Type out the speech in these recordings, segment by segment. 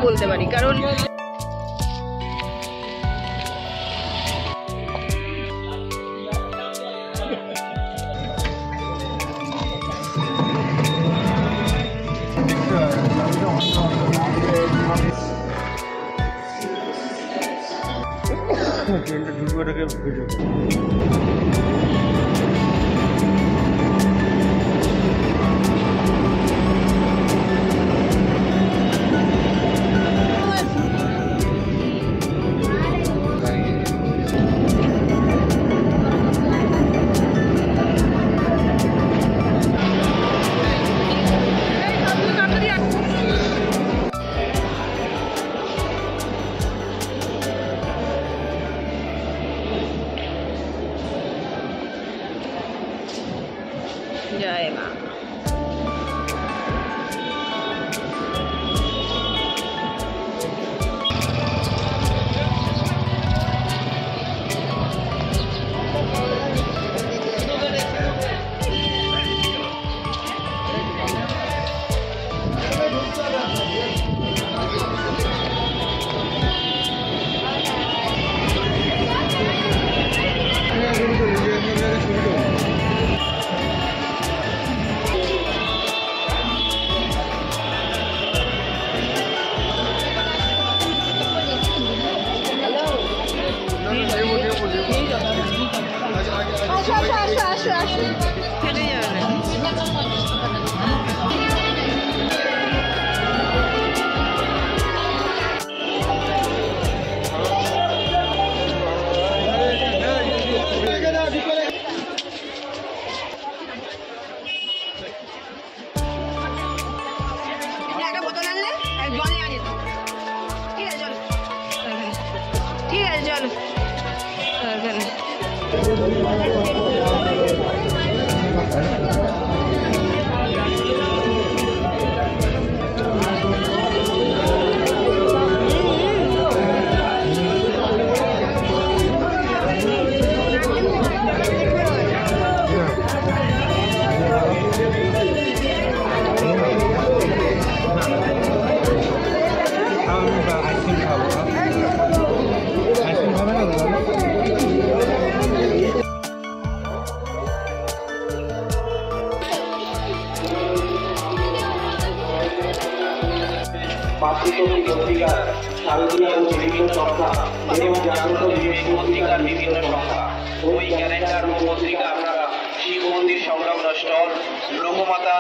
বলতে পারি, কারণ জয় মা। ঠিক আছে চলো। মাতৃশক্তি পত্রিকার শারদীয়া ও বিভিন্ন সংখ্যা এবং জাগ্রত পত্রিকার বিভিন্ন সংখ্যা, ওই ক্যালেন্ডার ও পত্রিকা আপনারা শিব মন্দির সংলগ্ন স্টল লোকমাতা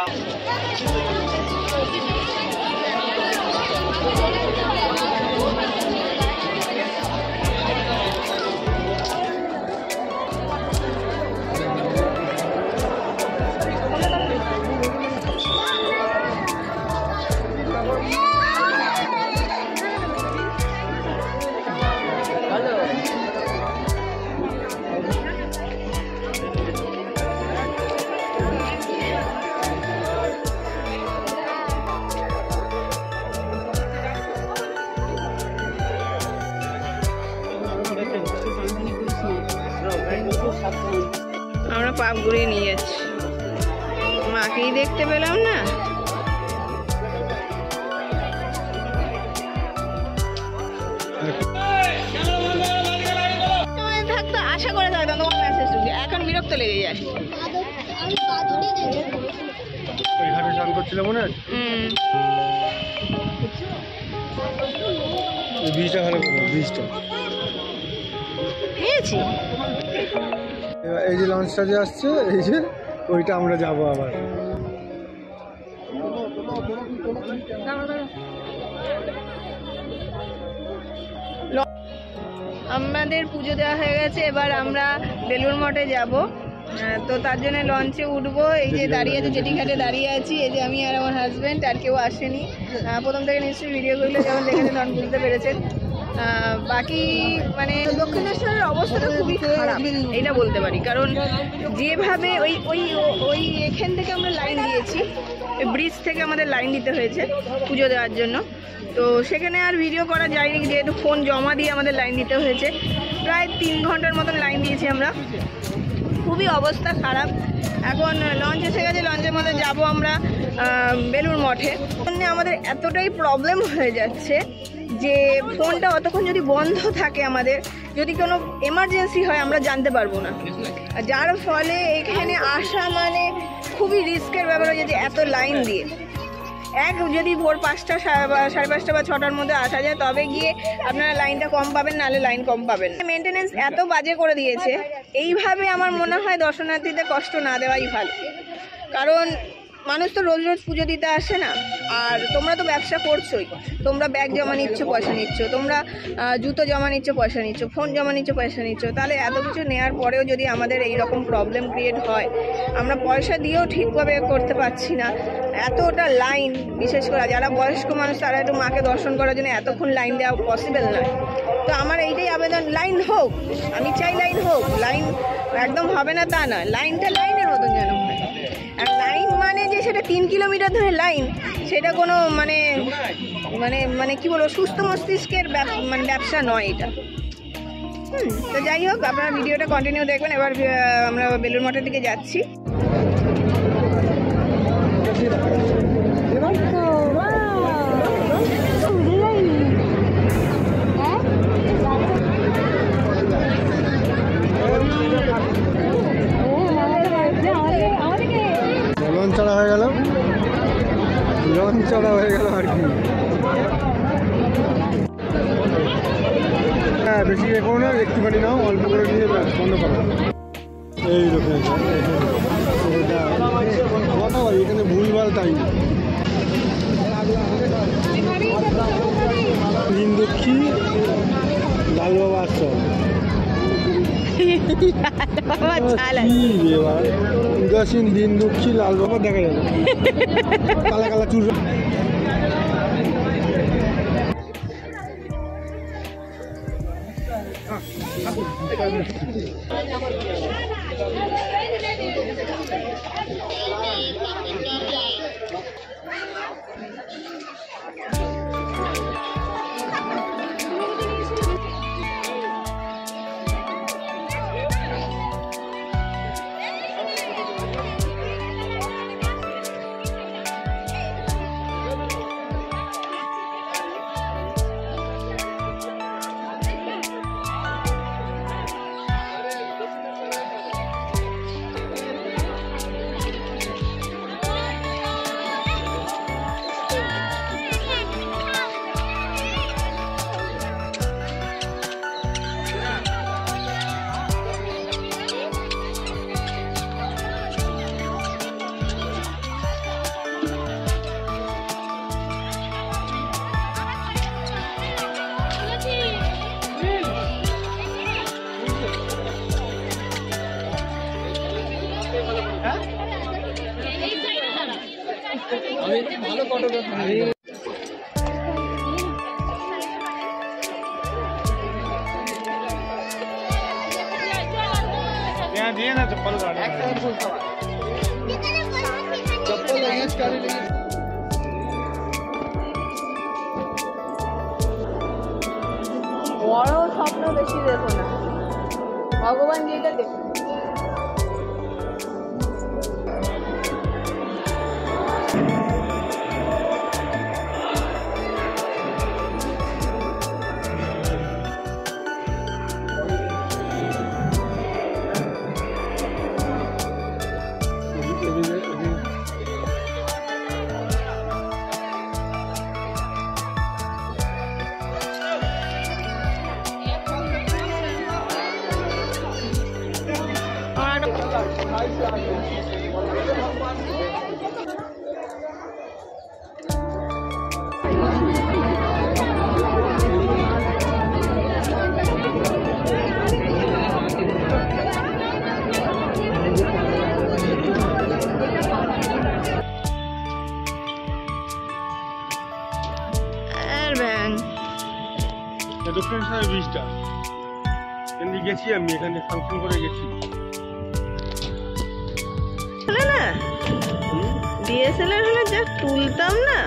আমরা পাপ ঘুরিয়ে নিয়ে যাচ্ছি, মাকেই দেখতে পেলাম না। থাকতো আশা করে থাকতাম তোমার মেসেজ ঢুকে, এখন বিরক্ত লেগে যায়। করছিলাম মনে আছে বীজটা ভালো বীজটা পেয়েছি। এই যে লঞ্চটা যে আসছে, এই যে ওইটা আমরা যাবো আবার। আমাদের পুজো দেওয়া হয়ে গেছে, এবার আমরা বেলুড় মঠে যাব। তো তার জন্য লঞ্চে উঠবো। এই যে দাঁড়িয়ে আছে, জেটি ঘাটে দাঁড়িয়ে আছি। এই যে আমি আর আমার হাজব্যান্ড, আর কেউ আসেনি। প্রথম থেকে নিশ্চয়ই ভিডিওগুলো যেমন দেখেছেন তখন বুঝতে পেরেছেন। বাকি মানে দক্ষিণেশ্বরের অবস্থাটা খুবই খারাপ, এটা বলতে পারি। কারণ যেভাবে ওই ওই ওই এখান থেকে আমরা লাইন দিয়েছি, ওই ব্রিজ থেকে আমাদের লাইন দিতে হয়েছে পুজো দেওয়ার জন্য। তো সেখানে আর ভিডিও করা যায়নি, যেহেতু ফোন জমা দিয়ে আমাদের লাইন দিতে হয়েছে। প্রায় 3 ঘন্টার মতন লাইন দিয়েছি আমরা। খুবই অবস্থা খারাপ। এখন লঞ্চ এসে গেছে, লঞ্চের মধ্যে যাব আমরা। বেলুড় মঠে। আমাদের এতটাই প্রবলেম হয়ে যাচ্ছে যে ফোনটা অতক্ষণ যদি বন্ধ থাকে, আমাদের যদি কোনো এমার্জেন্সি হয় আমরা জানতে পারবো না, যার ফলে এখানে আসা মানে খুবই রিস্কের ব্যাপার হয়ে যাচ্ছে। এত লাইন দিয়ে যদি ভোর 5টা, 5:30 বা 6টার মধ্যে আসা যায় তবে গিয়ে আপনারা লাইনটা কম পাবেন, নাহলে লাইন কম পাবেন। মেনটেনেন্স এত বাজে করে দিয়েছে, এইভাবে আমার মনে হয় দর্শনার্থীদের কষ্ট না দেওয়াই ভালো। কারণ মানুষ তো রোজ রোজ পুজো দিতে আসে না। আর তোমরা তো ব্যবসা করছোই, তোমরা ব্যাগ জমা নিচ্ছ, পয়সা নিচ্ছ, তোমরা জুতো জমা নিচ্ছ, পয়সা নিচ্ছ, ফোন জমা নিচ্ছ, পয়সা নিচ্ছ। তাহলে এত কিছু নেওয়ার পরেও যদি আমাদের এই রকম প্রবলেম ক্রিয়েট হয়, আমরা পয়সা দিয়েও ঠিকভাবে করতে পারছি না, এতটা লাইন, বিশেষ করে যারা বয়স্ক মানুষ তারা একটু মাকে দর্শন করার জন্য এতক্ষণ লাইন দেওয়া পসিবল নয়। তো আমার এইটাই আবেদন, লাইন হোক, আমি চাই লাইন হোক। লাইন একদম হবে না তা না, লাইনটা লাইনের মতন যেন হয়। আর লাইন মানে যে সেটা 3 কিলোমিটার ধরে লাইন, সেটা কোনো মানে মানে মানে কি বলবো, সুস্থ মস্তিষ্কের মানে ব্যবসা নয় এটা। তো যাই হোক, আপনারা ভিডিওটা কন্টিনিউ দেখবেন। এবার আমরা বেলুড় মঠের দিকে যাচ্ছি। লঞ্চড়া হয়ে গেল, লঞ্চড়া হয়ে গেল আর কি। হ্যাঁ, বেশি এ করো না, একটুখানি নাও, অল্প করে নিয়ে বন্ধ করো। এই রকম কথা বলি, এখানে ভুলভাল তাই না। দক্ষী লালবাবা আশ্রম, উদাসীন দিন দুঃখী লাল বাবা দেখা যাবে, কালা কালা চুল। ভালো ফটোগ্রাফি দিয়ে না, চপ্পল চপ্পল ইউজ করে। বড় স্বপ্ন বেশি দেখো না, ভগবান যেটা দেখো। দক্ষিণেশ্বরের ব্রিজটা এখানে গেছি, আমি এখানে ফাংশন করে গেছি। না ডিএসএলআর হলে যা তুলতাম না।